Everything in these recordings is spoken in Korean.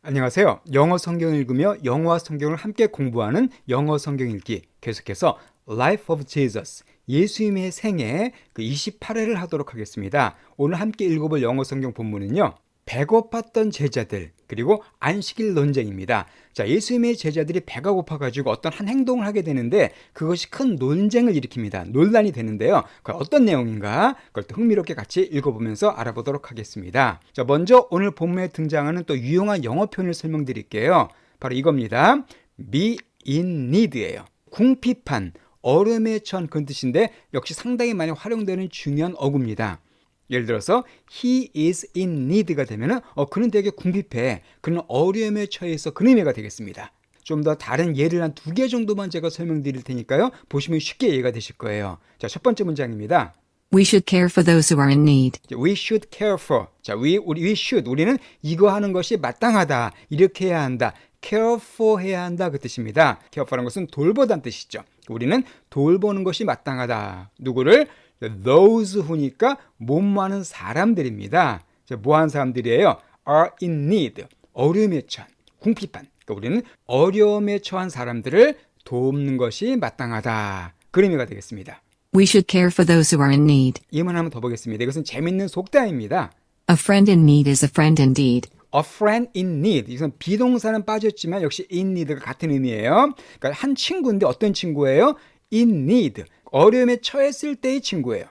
안녕하세요. 영어 성경 읽으며 영어와 성경을 함께 공부하는 영어 성경 읽기, 계속해서 Life of Jesus, 예수님의 생애 그 28회를 하도록 하겠습니다. 오늘 함께 읽어볼 영어 성경 본문은요, 배고팠던 제자들 그리고 안식일 논쟁입니다. 자, 예수님의 제자들이 배가 고파가지고 어떤 한 행동을 하게 되는데 그것이 큰 논쟁을 일으킵니다. 논란이 되는데요. 그 어떤 내용인가? 그걸 또 흥미롭게 같이 읽어보면서 알아보도록 하겠습니다. 자, 먼저 오늘 본문에 등장하는 또 유용한 영어 표현을 설명드릴게요. 바로 이겁니다. be in need예요. 궁핍한, 어려움에 처한 그런 뜻인데 역시 상당히 많이 활용되는 중요한 어구입니다. 예를 들어서 he is in need가 되면은 그는 되게 궁핍해, 그는 어려움에 처해 있어, 그런 의미가 되겠습니다. 좀 더 다른 예를 한 2개 정도만 제가 설명드릴 테니까요, 보시면 쉽게 이해가 되실 거예요. 자, 첫 번째 문장입니다. We should care for those who are in need. We should care for. 자, 우리는 이거 하는 것이 마땅하다, 이렇게 해야 한다, care for 해야 한다, 그 뜻입니다. care for라는 것은 돌보다는 뜻이죠. 우리는 돌보는 것이 마땅하다. 누구를? those who니까 뭐하는 사람들입니다. 뭐하는 사람들이에요? are in need, 어려움에 처한, 궁핍한. 그러니까 우리는 어려움에 처한 사람들을 돕는 것이 마땅하다, 그런 의미가 되겠습니다. We should care for those who are in need. 이문 한번 더 보겠습니다. 이것은 재밌는 속담입니다. A friend in need is a friend indeed. A friend in need. 이것은 비동사는 빠졌지만 역시 in need가 같은 의미예요. 그러니까 한 친구인데 어떤 친구예요? in need. 어려움에 처했을 때의 친구예요.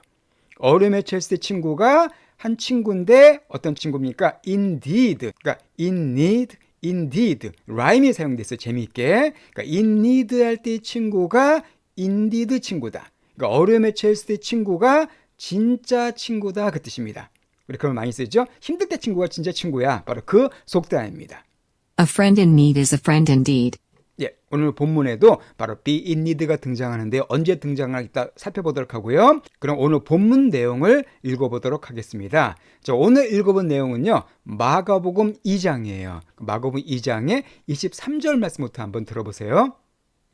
어려움에 처했을 때 친구가 한 친구인데 어떤 친구입니까? indeed. 그러니까 in need, indeed. 라임이 사용됐어요. 재미있게. 그러니까 in need 할 때의 친구가 indeed 친구다. 그러니까 어려움에 처했을 때 친구가 진짜 친구다, 그 뜻입니다. 우리 그런 말 많이 쓰죠? 힘들 때 친구가 진짜 친구야. 바로 그 속담입니다. A friend in need is a friend indeed. 예, 오늘 본문에도 바로 be in need가 등장하는데 언제 등장할까 이따 살펴보도록 하고요. 그럼 오늘 본문 내용을 읽어보도록 하겠습니다. 자, 오늘 읽어본 내용은요, 마가복음 2장이에요. 마가복음 2장의 23절 말씀부터 한번 들어보세요.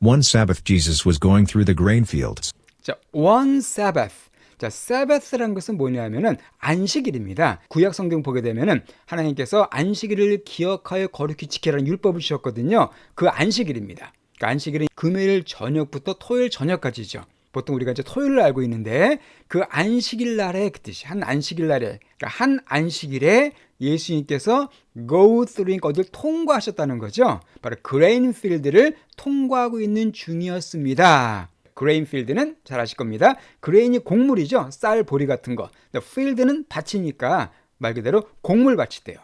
One Sabbath Jesus was going through the grain fields. 자, one Sabbath. 자, Sabbath라는 것은 뭐냐면은 안식일입니다. 구약 성경 보게 되면은 하나님께서 안식일을 기억하여 거룩히 지키라는 율법을 주셨거든요. 그 안식일입니다. 그 안식일은 금요일 저녁부터 토요일 저녁까지죠. 보통 우리가 이제 토요일을 알고 있는데 그 안식일 날에 그 뜻이 한 안식일 날에, 그러니까 한 안식일에 예수님께서 go through, 어디를 통과하셨다는 거죠. 바로 그레인 필드를 통과하고 있는 중이었습니다. 그레인 필드는 잘 아실 겁니다. 그레인이 곡물이죠. 쌀, 보리 같은 거. 필드는 밭이니까 말 그대로 곡물밭이대요.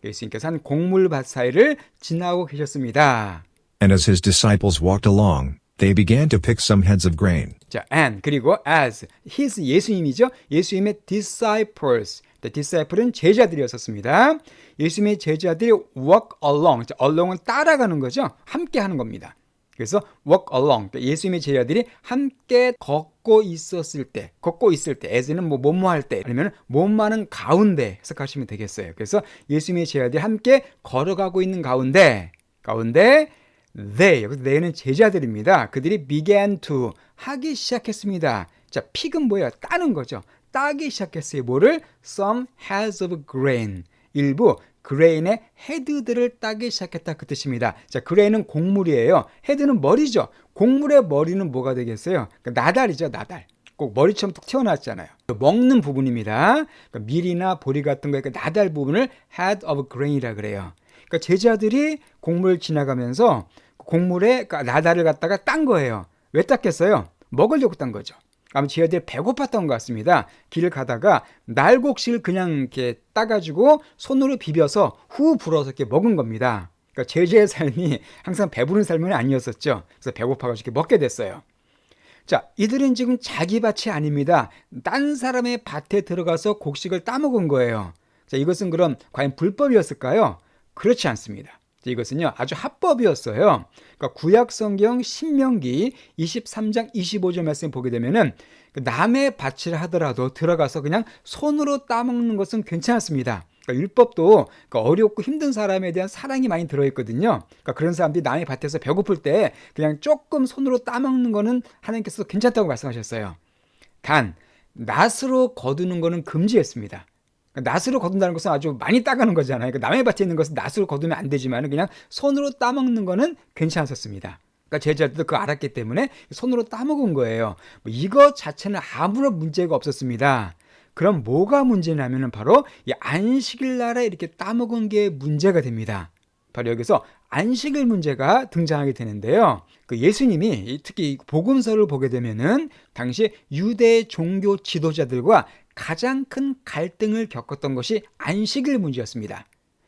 예수님께서 한 곡물밭 사이를 지나고 계셨습니다. And as his disciples walked along, they began to pick some heads of grain. 자, and 그리고 as his, 예수님이죠. 예수님의 disciples. disciple은 제자들이었습니다. 예수님의 제자들이 walk along. 자, along은 따라가는 거죠. 함께 하는 겁니다. 그래서 walk along, 예수님의 제자들이 함께 걷고 있을 때, as는 뭐뭐 할 때, 아니면 뭐뭐하는 가운데 해석하시면 되겠어요. 그래서 예수님의 제자들이 함께 걸어가고 있는 가운데, 여기서 they는 제자들입니다. 그들이 began to, 하기 시작했습니다. 자, 픽은 뭐예요? 따는 거죠. 따기 시작했어요. 뭐를? some heads of grain, 일부 그레인의 헤드들을 따기 시작했다, 그 뜻입니다. 자, 그레인은 곡물이에요. 헤드는 머리죠. 곡물의 머리는 뭐가 되겠어요? 그러니까 나달이죠, 나달. 꼭 머리처럼 툭 튀어나왔잖아요. 먹는 부분입니다. 그러니까 밀이나 보리 같은 거, 그러니까 나달 부분을 head of grain이라 그래요. 그러니까 제자들이 곡물을 지나가면서 곡물에 그러니까 나달을 갖다가 딴 거예요. 왜 땄겠어요? 먹으려고 딴 거죠. 아마 제자들이 배고팠던 것 같습니다. 길을 가다가 날곡식을 그냥 이렇게 따가지고 손으로 비벼서 후 불어서 이렇게 먹은 겁니다. 그러니까 제자의 삶이 항상 배부른 삶은 아니었었죠. 그래서 배고파가지고 이렇게 먹게 됐어요. 자, 이들은 지금 자기 밭이 아닙니다. 딴 사람의 밭에 들어가서 곡식을 따먹은 거예요. 자, 이것은 그럼 과연 불법이었을까요? 그렇지 않습니다. 이것은요, 아주 합법이었어요. 그러니까 구약 성경 신명기 23장 25절 말씀 보게 되면은 남의 밭을 하더라도 들어가서 그냥 손으로 따먹는 것은 괜찮았습니다. 그러니까 율법도 그러니까 어렵고 힘든 사람에 대한 사랑이 많이 들어있거든요. 그러니까 그런 사람들이 남의 밭에서 배고플 때 그냥 조금 손으로 따먹는 거는 하나님께서 괜찮다고 말씀하셨어요. 단, 낫으로 거두는 거는 금지했습니다. 낫으로 거둔다는 것은 아주 많이 따가는 거잖아요. 그러니까 남의 밭에 있는 것은 낫으로 거두면 안 되지만 그냥 손으로 따먹는 거는 괜찮았었습니다. 그러니까 제자들도 그거 알았기 때문에 손으로 따먹은 거예요. 이것 자체는 아무런 문제가 없었습니다. 그럼 뭐가 문제냐면은 바로 이 안식일 날에 이렇게 따먹은 게 문제가 됩니다. 바로 여기서 안식일 문제가 등장하게 되는데요. 그 예수님이 특히 복음서를 보게 되면은 당시 유대 종교 지도자들과 가장 큰 갈등을 겪었던 것이 안식일 문제였습니다.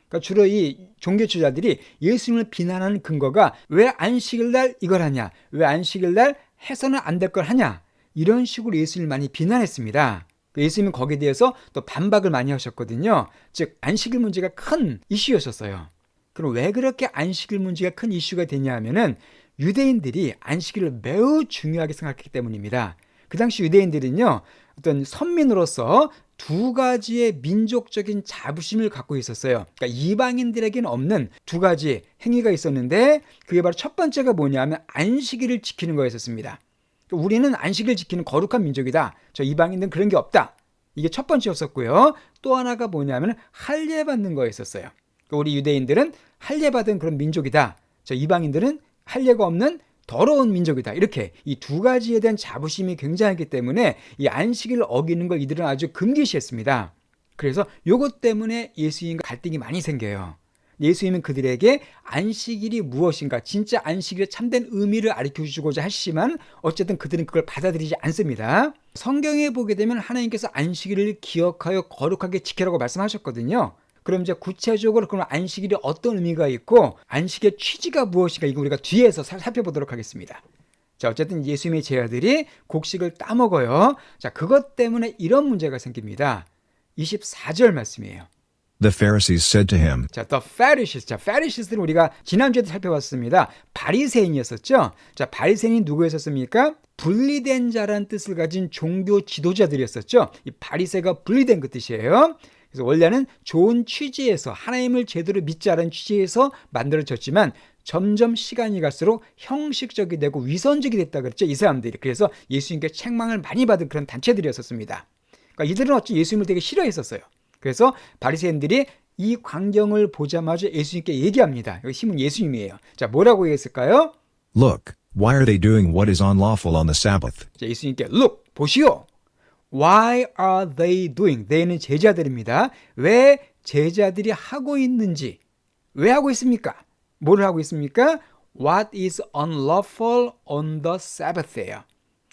그러니까 주로 이 종교 지도자들이 예수님을 비난하는 근거가 왜 안식일 날 이걸 하냐, 왜 안식일 날 해서는 안 될 걸 하냐, 이런 식으로 예수님을 많이 비난했습니다. 예수님은 거기에 대해서 또 반박을 많이 하셨거든요. 즉 안식일 문제가 큰 이슈였었어요. 그럼 왜 그렇게 안식일 문제가 큰 이슈가 되냐 하면은 유대인들이 안식일을 매우 중요하게 생각했기 때문입니다. 그 당시 유대인들은요, 어떤 선민으로서 두 가지의 민족적인 자부심을 갖고 있었어요. 그러니까 이방인들에게는 없는 두 가지 행위가 있었는데 그게 바로 첫 번째가 뭐냐면 안식일을 지키는 거였었습니다. 그러니까 우리는 안식일 지키는 거룩한 민족이다. 저 이방인들은 그런 게 없다. 이게 첫 번째였었고요. 또 하나가 뭐냐면 할례 받는 거였었어요. 그러니까 우리 유대인들은 할례 받은 그런 민족이다. 저 이방인들은 할례가 없는 더러운 민족이다. 이렇게 이 두 가지에 대한 자부심이 굉장하기 때문에 이 안식일을 어기는 걸 이들은 아주 금기시했습니다. 그래서 이것 때문에 예수님과 갈등이 많이 생겨요. 예수님은 그들에게 안식일이 무엇인가, 진짜 안식일의 참된 의미를 가르쳐주고자 하시지만 어쨌든 그들은 그걸 받아들이지 않습니다. 성경에 보게 되면 하나님께서 안식일을 기억하여 거룩하게 지키라고 말씀하셨거든요. 그럼 이제 구체적으로 그럼 안식일이 어떤 의미가 있고 안식의 취지가 무엇인가, 이거 우리가 뒤에서 살펴보도록 하겠습니다. 자, 어쨌든 예수님의 제자들이 곡식을 따먹어요. 자, 그것 때문에 이런 문제가 생깁니다. 24절 말씀이에요. The Pharisees said to him, 자, the Pharisees. 자, Pharisees는 우리가 지난주에도 살펴봤습니다. 바리새인이었었죠. 자, 바리새인이 누구였었습니까? 분리된 자란 뜻을 가진 종교 지도자들이었었죠. 이 바리새가 분리된 그 뜻이에요. 그래서 원래는 좋은 취지에서 하나님을 제대로 믿자라는 취지에서 만들어졌지만 점점 시간이 갈수록 형식적이 되고 위선적이 됐다 그랬죠, 이 사람들이. 그래서 예수님께 책망을 많이 받은 그런 단체들이었었습니다. 그러니까 이들은 어찌 예수님을 되게 싫어했었어요. 그래서 바리새인들이 이 광경을 보자마자 예수님께 얘기합니다. 여기 힘은 예수님이에요. 자, 뭐라고 얘기했을까요? Look, why are they doing what is unlawful on the Sabbath? 자, 예수님께 Look, 보시오. Why are they doing? they는 제자들입니다. 왜 제자들이 하고 있는지, 왜 하고 있습니까? 뭐를 하고 있습니까? What is unlawful on the Sabbath예요.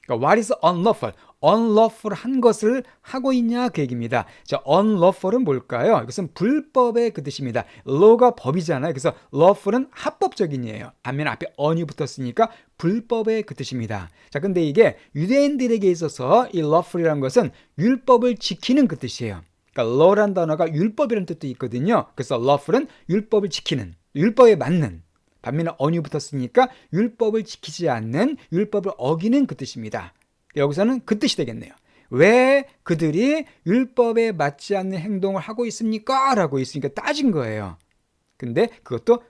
그러니까 what is unlawful? unlawful한 것을 하고 있냐 그 얘기입니다. 자, unlawful은 뭘까요? 이것은 불법의 그 뜻입니다. law가 법이잖아요. 그래서 lawful은 합법적인이에요. 반면 앞에 on이 붙었으니까 불법의 그 뜻입니다. 자, 근데 이게 유대인들에게 있어서 이 lawful이라는 것은 율법을 지키는 그 뜻이에요. 그러니까 law란 단어가 율법이라는 뜻도 있거든요. 그래서 lawful은 율법을 지키는, 율법에 맞는. 반면에 on이 붙었으니까 율법을 지키지 않는, 율법을 어기는 그 뜻입니다. 여기서는 그 뜻이 되겠네요. 왜 그들이 율법에 맞지 않는 행동을 하고 있습니까? 라고 있으니까 따진 거예요. 근데 그것도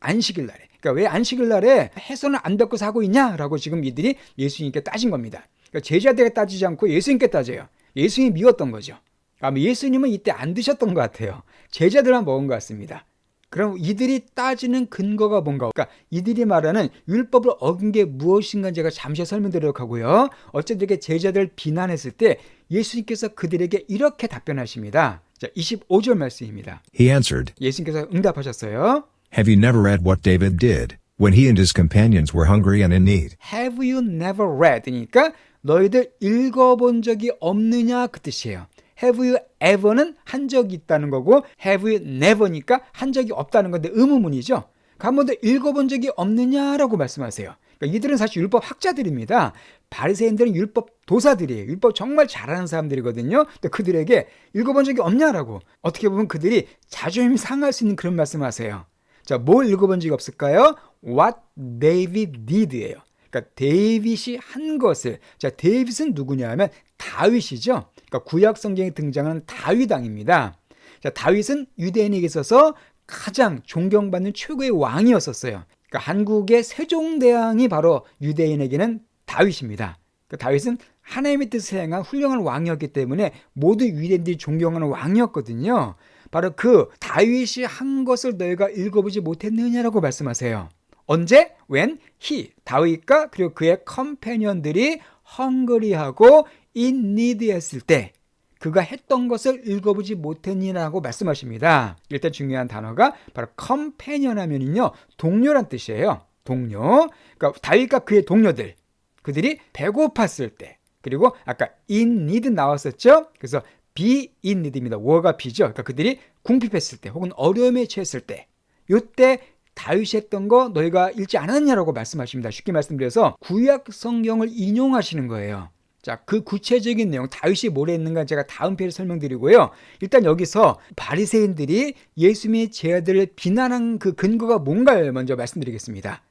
안식일 날에. 그러니까 왜 안식일 날에 해서는 안 될 것을 하고 있냐? 라고 지금 이들이 예수님께 따진 겁니다. 그러니까 제자들에게 따지지 않고 예수님께 따져요. 예수님이 미웠던 거죠. 아마 예수님은 이때 안 드셨던 것 같아요. 제자들만 먹은 것 같습니다. 그럼 이들이 따지는 근거가 뭔가? 그러니까 이들이 말하는 율법을 어긴 게 무엇인가 제가 잠시 설명드리도록 하고요. 어쨌든 이렇게 제자들을 비난했을 때 예수님께서 그들에게 이렇게 답변하십니다. 자, 25절 말씀입니다. He answered, 예수님께서 응답하셨어요. Have you never read what David did when he and his companions were hungry and in need? Have you never read? 그러니까 너희들 읽어본 적이 없느냐 그 뜻이에요. Have you ever는 한 적이 있다는 거고 have you never니까 한 적이 없다는 건데 의문문이죠. 한 번도 읽어본 적이 없느냐라고 말씀하세요. 그러니까 이들은 사실 율법 학자들입니다. 바리새인들은 율법 도사들이에요. 율법 정말 잘하는 사람들이거든요. 근데 그들에게 읽어본 적이 없냐라고, 어떻게 보면 그들이 자존심이 상할 수 있는 그런 말씀하세요. 자, 뭘 읽어본 적이 없을까요? What David did예요. 그러니까 데이빗이 한 것을. 자, 데이빗은 누구냐 하면 다윗이죠. 그러니까 구약 성경에 등장하는 다윗 왕입니다. 자, 다윗은 유대인에게 있어서 가장 존경받는 최고의 왕이었었어요. 그러니까 한국의 세종대왕이 바로 유대인에게는 다윗입니다. 그러니까 다윗은 하나님의 뜻을 행한 훌륭한 왕이었기 때문에 모든 유대인들이 존경하는 왕이었거든요. 바로 그 다윗이 한 것을 너희가 읽어보지 못했느냐라고 말씀하세요. 언제? When he, 다윗과 그리고 그의 컴패니언들이 헝그리하고 in need 했을 때 그가 했던 것을 읽어보지 못했느냐고 말씀하십니다. 일단 중요한 단어가 바로 컴패니언 하면은요, 동료란 뜻이에요. 동료. 그러니까 다윗과 그의 동료들, 그들이 배고팠을 때, 그리고 아까 in need 나왔었죠. 그래서 be in need입니다. 워가 be죠. 그러니까 그들이 궁핍했을 때 혹은 어려움에 처했을 때, 이때 다윗이 했던 거 너희가 읽지 않았냐라고 말씀하십니다. 쉽게 말씀드려서 구약 성경을 인용하시는 거예요. 자, 그 구체적인 내용, 다윗이 뭘 했는가 제가 다음 편에 설명드리고요. 일단 여기서 바리새인들이 예수님의 제자들을 비난한 그 근거가 뭔가를 먼저 말씀드리겠습니다.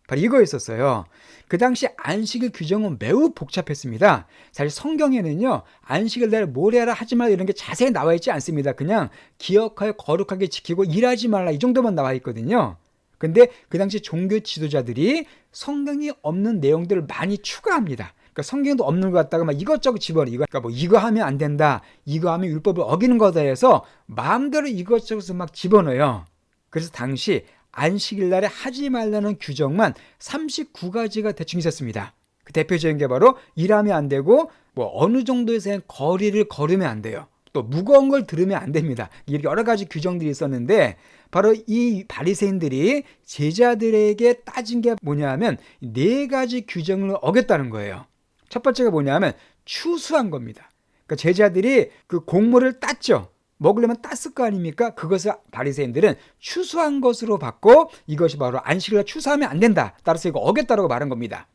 바로 이거였었어요. 그 당시 안식일 규정은 매우 복잡했습니다. 사실 성경에는요, 안식일 날 뭘 해라 하지 말라 이런 게 자세히 나와 있지 않습니다. 그냥 기억하여 거룩하게 지키고 일하지 말라 이 정도만 나와 있거든요. 근데 그 당시 종교 지도자들이 성경이 없는 내용들을 많이 추가합니다. 그러니까 성경도 없는 것 같다가 막 이것저것 집어넣어. 그러니까 뭐 이거 하면 안 된다, 이거 하면 율법을 어기는 거다 해서 마음대로 이것저것 막 집어넣어요. 그래서 당시 안식일 날에 하지 말라는 규정만 39가지가 대충 있었습니다. 그 대표적인 게 바로 일하면 안 되고 뭐 어느 정도에서의 거리를 걸으면 안 돼요. 또 무거운 걸 들으면 안 됩니다. 이렇게 여러 가지 규정들이 있었는데 바로 이 바리새인들이 제자들에게 따진 게 뭐냐면 4가지 규정을 어겼다는 거예요. 첫 번째가 뭐냐면 추수한 겁니다. 그러니까 제자들이 그 곡물을 땄죠. 먹으려면 땄을 거 아닙니까? 그것을 바리새인들은 추수한 것으로 받고 이것이 바로 안식일날 추수하면 안 된다. 따라서 이거 어겼다라고 말한 겁니다.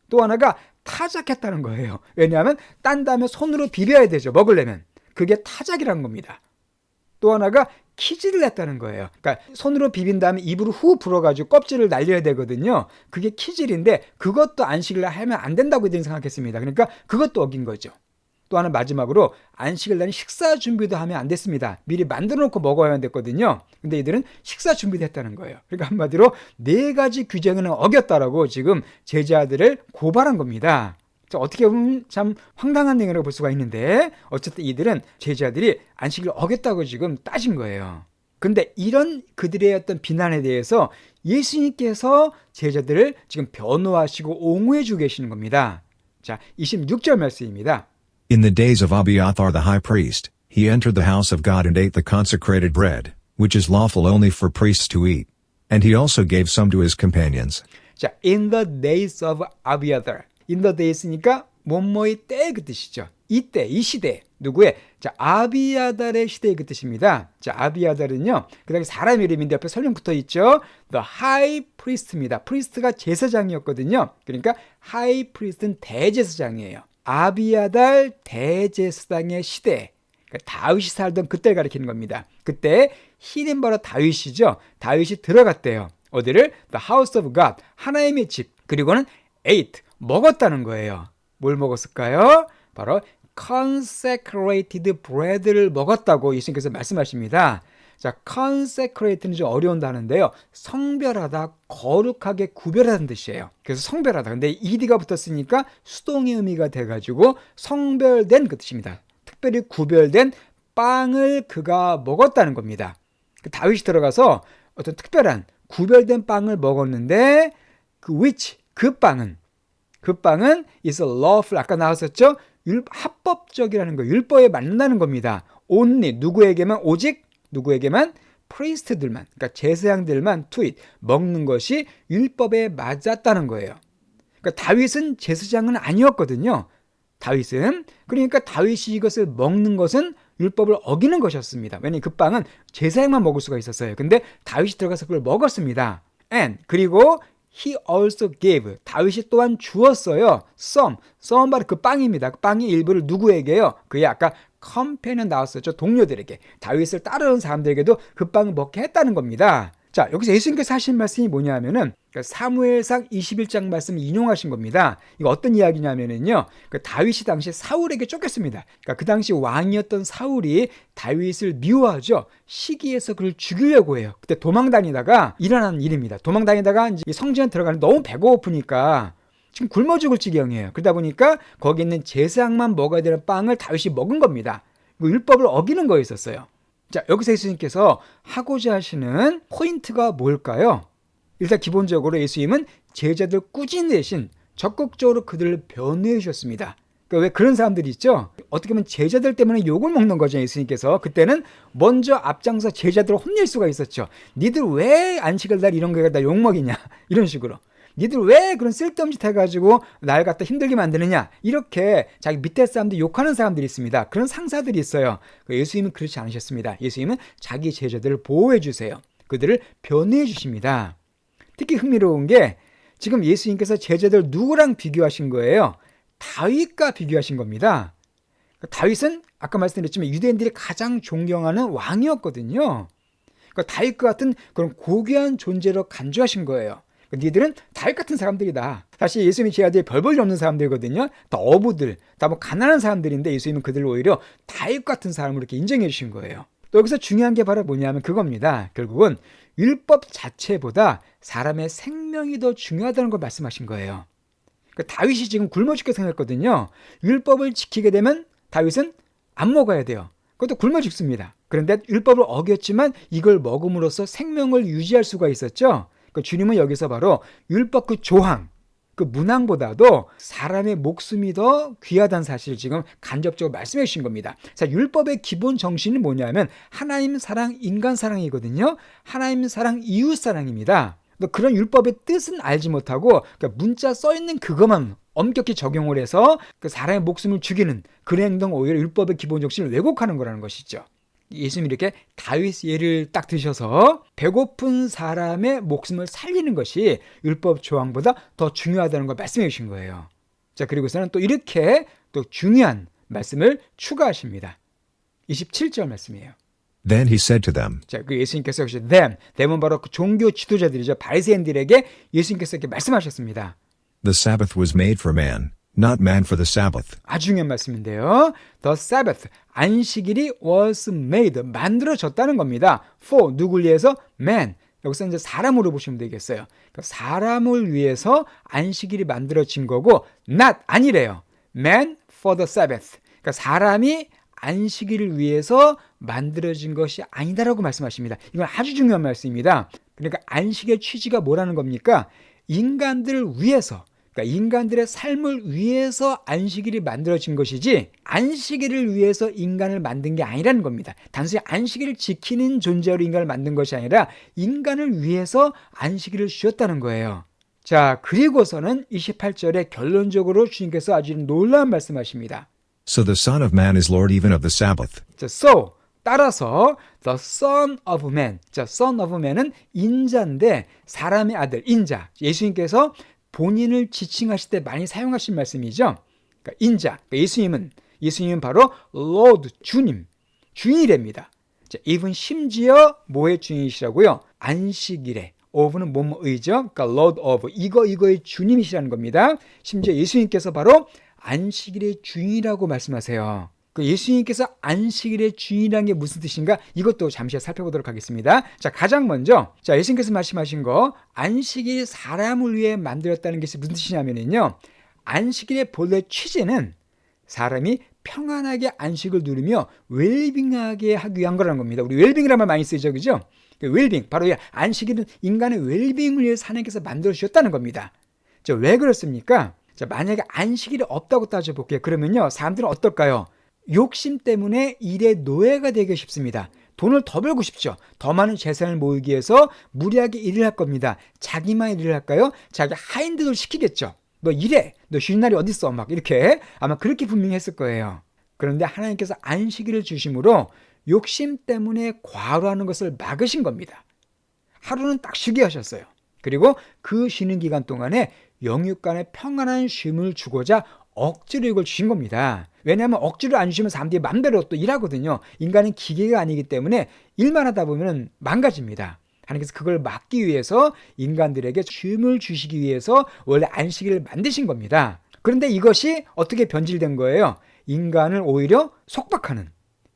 또 하나가 타작했다는 거예요. 왜냐하면 딴 다음에 손으로 비벼야 되죠. 먹으려면. 그게 타작이라는 겁니다. 또 하나가 키질을 했다는 거예요. 그러니까 손으로 비빈 다음에 입으로 후 불어가지고 껍질을 날려야 되거든요. 그게 키질인데 그것도 안식일날 하면 안 된다고 이들은 생각했습니다. 그러니까 그것도 어긴 거죠. 또 하나 마지막으로 안식일날은 식사 준비도 하면 안 됐습니다. 미리 만들어 놓고 먹어야 됐거든요. 근데 이들은 식사 준비도 했다는 거예요. 그러니까 한마디로 4가지 규정을 어겼다라고 지금 제자들을 고발한 겁니다. 어떻게 보면 참 황당한 내용이라고 볼 수가 있는데 어쨌든 이들은 제자들이 안식일을 어겼다고 지금 따진 거예요. 근데 이런 그들의 어떤 비난에 대해서 예수님께서 제자들을 지금 변호하시고 옹호해 주고 계시는 겁니다. 자, 26절 말씀입니다. In the days of Abiathar the high priest, he entered the house of God and ate the consecrated bread, which is lawful only for priests to eat. And he also gave some to his companions. 자, in the days of Abiathar. in the days니까 뭐뭐의 때 그 뜻이죠. 이때, 이 시대. 누구의? 자, 아비아달의 시대의 그 뜻입니다. 자, 아비아달은요, 그 다음에 사람 이름인데 옆에 설명 붙어 있죠. The high priest입니다. 프리스트가 제사장이었거든요. 그러니까 high priest는 대제사장이에요. 아비아달 대제사장의 시대. 그러니까 다윗이 살던 그때를 가리키는 겁니다. 그때 히는 바로 다윗이죠. 다윗이 들어갔대요. 어디를? The house of God. 하나님의 집. 그리고는 ate. 먹었다는 거예요. 뭘 먹었을까요? 바로 consecrated bread를 먹었다고 예수님께서 말씀하십니다. 자, consecrate는 좀 어려운 단어인데요. 성별하다, 거룩하게 구별하는 뜻이에요. 그래서 성별하다. 근데 ed가 붙었으니까 수동의 의미가 돼가지고 성별된 그 뜻입니다. 특별히 구별된 빵을 그가 먹었다는 겁니다. 다윗이 들어가서 어떤 특별한 구별된 빵을 먹었는데 그 빵은 is lawful. 아까 나왔었죠? 합법적이라는 거, 율법에 맞는다는 겁니다. only 누구에게만, 오직 누구에게만? priest들만, 그러니까 제사장들만 to eat, 먹는 것이 율법에 맞았다는 거예요. 그러니까 다윗은 제사장은 아니었거든요. 그러니까 다윗이 이것을 먹는 것은 율법을 어기는 것이었습니다. 왜냐하면 그 빵은 제사장만 먹을 수가 있었어요. 근데 다윗이 들어가서 그걸 먹었습니다. and 그리고 he also gave. 다윗이 또한 주었어요. some 바로 그 빵입니다. 그 빵의 일부를 누구에게요? 그의 아까 컴패니언 나왔었죠. 동료들에게. 다윗을 따르는 사람들에게도 그 빵을 먹게 했다는 겁니다. 자, 여기서 예수님께서 하신 말씀이 뭐냐면은 사무엘상 21장 말씀을 인용하신 겁니다. 이거 어떤 이야기냐면은요, 다윗이 당시 사울에게 쫓겼습니다. 그러니까 그 당시 왕이었던 사울이 다윗을 미워하죠. 시기해서 그를 죽이려고 해요. 그때 도망다니다가 일어난 일입니다. 도망다니다가 이제 성전에 들어가는 너무 배고프니까 지금 굶어 죽을 지경이에요. 그러다 보니까 거기 있는 제사장만 먹어야 되는 빵을 다윗이 먹은 겁니다. 율법을 어기는 거였었어요. 자, 여기서 예수님께서 하고자 하시는 포인트가 뭘까요? 일단 기본적으로 예수님은 제자들 꾸짖는 대신 적극적으로 그들을 변호해 주셨습니다. 그러니까 왜 그런 사람들이 있죠? 어떻게 보면 제자들 때문에 욕을 먹는 거죠. 예수님께서 그때는 먼저 앞장서 제자들을 혼낼 수가 있었죠. 니들 왜 안식을 날 이런 거에 나 욕먹이냐 이런 식으로. 니들 왜 그런 쓸데없는 짓 해가지고 날 갖다 힘들게 만드느냐 이렇게 자기 밑에 사람들 욕하는 사람들이 있습니다. 그런 상사들이 있어요. 예수님은 그렇지 않으셨습니다. 예수님은 자기 제자들을 보호해 주세요. 그들을 변호해 주십니다. 특히 흥미로운 게 지금 예수님께서 제자들 누구랑 비교하신 거예요? 다윗과 비교하신 겁니다. 다윗은 아까 말씀드렸지만 유대인들이 가장 존경하는 왕이었거든요. 그러니까 다윗과 같은 그런 고귀한 존재로 간주하신 거예요. 니들은 다윗 같은 사람들이다. 사실 예수님이 제자들이 별 볼일 없는 사람들이거든요. 다 어부들, 다 뭐 가난한 사람들인데 예수님은 그들을 오히려 다윗 같은 사람으로 이렇게 인정해 주신 거예요. 또 여기서 중요한 게 바로 뭐냐면 그겁니다. 결국은 율법 자체보다 사람의 생명이 더 중요하다는 걸 말씀하신 거예요. 그러니까 다윗이 지금 굶어 죽게 생겼거든요. 율법을 지키게 되면 다윗은 안 먹어야 돼요. 그것도 굶어 죽습니다. 그런데 율법을 어겼지만 이걸 먹음으로써 생명을 유지할 수가 있었죠. 그러니까 주님은 여기서 바로 율법 그 조항, 그 문항보다도 사람의 목숨이 더 귀하다는 사실을 지금 간접적으로 말씀해 주신 겁니다. 자, 율법의 기본 정신은 뭐냐면 하나님 사랑, 인간 사랑이거든요. 하나님 사랑, 이웃 사랑입니다. 그런 율법의 뜻은 알지 못하고 그러니까 문자 써 있는 그것만 엄격히 적용을 해서 그 사람의 목숨을 죽이는 그런 행동 오히려 율법의 기본 정신을 왜곡하는 거라는 것이죠. 예수님이 이렇게 다윗 예를 딱 드셔서 배고픈 사람의 목숨을 살리는 것이 율법 조항보다 더 중요하다는 걸 말씀해 주신 거예요. 자, 그리고서는 또 이렇게 또 중요한 말씀을 추가하십니다. 27절 말씀이에요. Then he said to them, 자, 그 예수님께서 역시 them은 바로 그 종교 지도자들이죠. 바리새인들에게 예수님께서 이렇게 말씀하셨습니다. The Sabbath was made for man, not man for the Sabbath. 아주 중요한 말씀인데요. The Sabbath, 안식일이 was made, 만들어졌다는 겁니다. For, 누굴 위해서? Man. 여기서 이제 사람으로 보시면 되겠어요. 그러니까 사람을 위해서 안식일이 만들어진 거고, not, 아니래요. Man for the Sabbath. 그러니까 사람이 안식일을 위해서 만들어진 것이 아니다라고 말씀하십니다. 이건 아주 중요한 말씀입니다. 그러니까 안식의 취지가 뭐라는 겁니까? 인간들을 위해서, 그러니까 인간들의 삶을 위해서 안식일이 만들어진 것이지 안식일을 위해서 인간을 만든 게 아니라는 겁니다. 단순히 안식일을 지키는 존재로 인간을 만든 것이 아니라 인간을 위해서 안식일을 주셨다는 거예요. 자, 그리고서는 28절에 결론적으로 주님께서 아주 놀라운 말씀하십니다. So the Son of Man is Lord even of the Sabbath. 자, so 따라서 the Son of Man. 자, Son of Man은 인자인데 사람의 아들, 인자. 예수님께서 본인을 지칭하실 때 많이 사용하신 말씀이죠. 그러니까 인자. 그러니까 예수님은 바로 Lord, 주님, 주인이랍니다. 자, even 심지어 뭐의 주인이시라고요? 안식일에. of는 뭐뭐의죠. 그러니까 Lord of 이거의 주님이시라는 겁니다. 심지어 예수님께서 바로 안식일의 주인이라고 말씀하세요. 그 예수님께서 안식일의 주인이라는 게 무슨 뜻인가? 이것도 잠시 살펴보도록 하겠습니다. 자, 가장 먼저 예수님께서 말씀하신 거 안식일이 사람을 위해 만들었다는 것이 무슨 뜻이냐면요. 안식일의 본래 취지는 사람이 평안하게 안식을 누리며 웰빙하게 하기 위한 거라는 겁니다. 우리 웰빙이라는 말 많이 쓰죠, 그죠? 웰빙, 바로 안식일은 인간의 웰빙을 위해서 하나님께서 만들어 주셨다는 겁니다. 자, 왜 그렇습니까? 자, 만약에 안식일이 없다고 따져볼게요. 그러면요, 사람들은 어떨까요? 욕심 때문에 일의 노예가 되기 쉽습니다. 돈을 더 벌고 싶죠. 더 많은 재산을 모으기 위해서 무리하게 일을 할 겁니다. 자기만 일을 할까요? 자기 하인들을 시키겠죠. 너 일해. 너 쉬는 날이 어딨어. 막 이렇게 아마 그렇게 분명히 했을 거예요. 그런데 하나님께서 안식일을 주심으로 욕심 때문에 과로하는 것을 막으신 겁니다. 하루는 딱 쉬게 하셨어요. 그리고 그 쉬는 기간 동안에 영육간의 평안한 쉼을 주고자 억지로 이걸 주신 겁니다. 왜냐하면 억지로 안 주시면 사람들이 마음대로 또 일하거든요. 인간은 기계가 아니기 때문에 일만 하다 보면 망가집니다. 하나님께서 그걸 막기 위해서 인간들에게 쉼을 주시기 위해서 원래 안식일을 만드신 겁니다. 그런데 이것이 어떻게 변질된 거예요? 인간을 오히려 속박하는,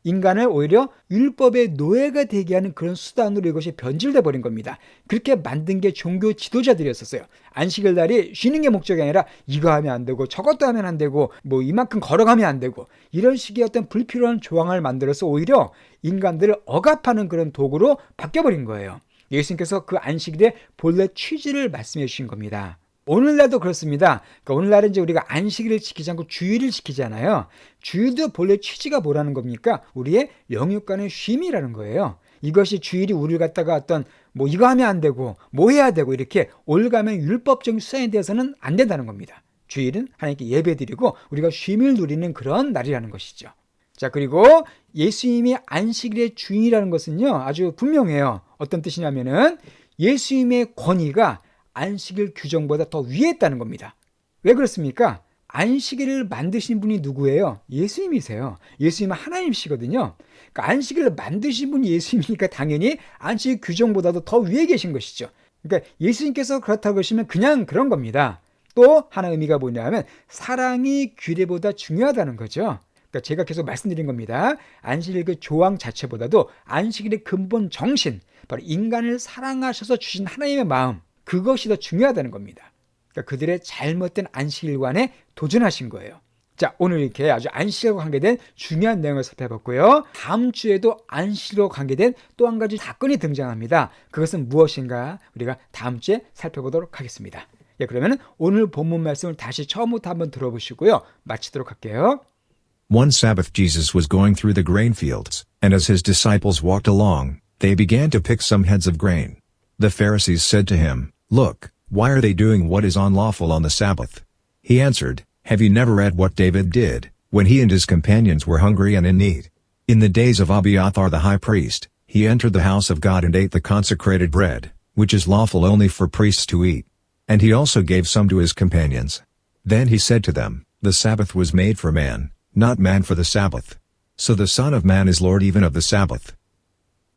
인간을 오히려 율법의 노예가 되게 하는 그런 수단으로 이것이 변질돼 버린 겁니다. 그렇게 만든 게 종교 지도자들이었었어요. 안식일 날이 쉬는 게 목적이 아니라 이거 하면 안 되고 저것도 하면 안 되고 뭐 이만큼 걸어가면 안 되고 이런 식의 어떤 불필요한 조항을 만들어서 오히려 인간들을 억압하는 그런 도구로 바뀌어버린 거예요. 예수님께서 그 안식일의 본래 취지를 말씀해 주신 겁니다. 오늘날도 그렇습니다. 그러니까 오늘날은 이제 우리가 안식일을 지키지 않고 주일을 지키잖아요. 주일도 본래 취지가 뭐라는 겁니까? 우리의 영육간의 쉼이라는 거예요. 이것이 주일이 우리를 갖다가 어떤 뭐 이거 하면 안 되고 뭐 해야 되고 이렇게 올가면 율법적인 수단에 대해서는 안 된다는 겁니다. 주일은 하나님께 예배드리고 우리가 쉼을 누리는 그런 날이라는 것이죠. 자, 그리고 예수님이 안식일의 주인이라는 것은요, 아주 분명해요. 어떤 뜻이냐면은 예수님의 권위가 안식일 규정보다 더 위에 있다는 겁니다. 왜 그렇습니까? 안식일을 만드신 분이 누구예요? 예수님이세요. 예수님은 하나님이시거든요. 그러니까 안식일을 만드신 분이 예수님이니까 당연히 안식일 규정보다도 더 위에 계신 것이죠. 그러니까 예수님께서 그렇다고 하시면 그냥 그런 겁니다. 또 하나 의미가 뭐냐면 사랑이 규례보다 중요하다는 거죠. 그러니까 제가 계속 말씀드린 겁니다. 안식일 그 조항 자체보다도 안식일의 근본 정신, 바로 인간을 사랑하셔서 주신 하나님의 마음, 그것이 더 중요하다는 겁니다. 그러니까 그들의 잘못된 안식일관에 도전하신 거예요. 자, 오늘 이렇게 아주 안식일과 관계된 중요한 내용을 살펴봤고요. 다음 주에도 안식일과 관계된 또 한 가지 사건이 등장합니다. 그것은 무엇인가 우리가 다음 주에 살펴보도록 하겠습니다. 예, 그러면 오늘 본문 말씀을 다시 처음부터 한번 들어보시고요. 마치도록 할게요. One Sabbath Jesus was going through the grain fields, and as his disciples walked along, they began to pick some heads of grain. The Pharisees said to him, "Look, why are they doing what is unlawful on the Sabbath?" He answered, "Have you never read what David did, when he and his companions were hungry and in need? In the days of Abiathar the high priest, he entered the house of God and ate the consecrated bread, which is lawful only for priests to eat. And he also gave some to his companions. Then he said to them, The Sabbath was made for man, not man for the Sabbath. So the Son of Man is Lord even of the Sabbath."